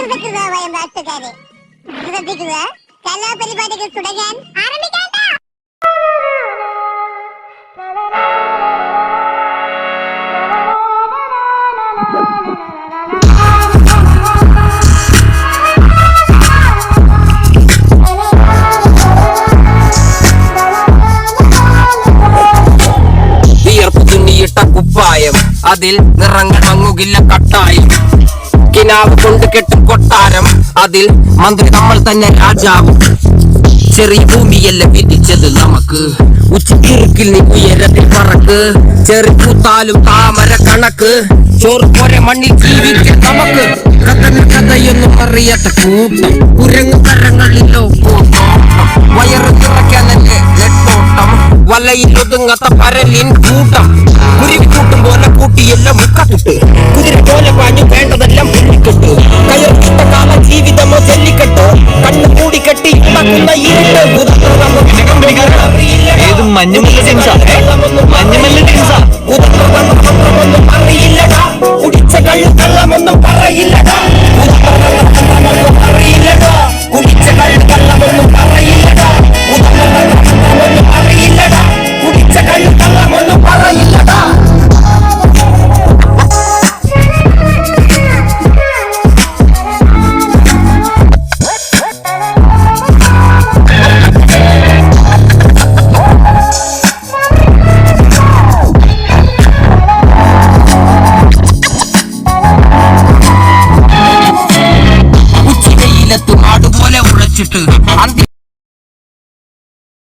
നാട്ടുകാരെ ശ്രദ്ധിക്കുക, കലാപരിപാടികൾ തുടങ്ങാൻ ആരംഭിക്കാം. കുപ്പായം അതിൽ നിറങ്ങൾ മങ്ങുകില്ല കട്ടായം, കിനാവ് കൊണ്ട് കെട്ടും കൊട്ടാരം അതിൽ മന്ത്രി നമ്മൾ തന്നെ രാജാവും. ചെറിയ ഭൂമിയല്ല വിധിച്ചത് നമുക്ക്, ഉച്ചക്കിറുക്കിൽ നീ ഉയരത്തിൽ പറക്ക്. ചെറു പൂത്താലും താമര കണക്ക്, ചോറ് പോലെ മണ്ണിൽ ജീവിക്കും നമുക്ക്. കഥയൊന്നും അറിയാത്ത കൂട്ടം, കുരങ്ങു കരങ്ങളിലോ കൂട്ടം, വയറ് നിറയ്ക്കാനല്ലേ നെട്ടോട്ടം, വലയിൽ ഒതുങ്ങാത്ത പരലിൻ കൂട്ടം. കുരുവിക്കൂട്ടും പോലെ കൂട്ടിയെല്ലാം മുക്കത്തിട്ട്, കുതിര പോലെ പാഞ്ഞു വേണ്ടതെല്ലാം പുല്ലിക്കെട്ട്. കയർക്കിട്ട കാല ജീവിതമോ ജല്ലിക്കെട്ട്, കണ്ണു കൂടി കെട്ടി ഉണ്ടാക്കുന്ന ഇരുട്ട്. മഞ്ഞുമല്ല ടീംസാ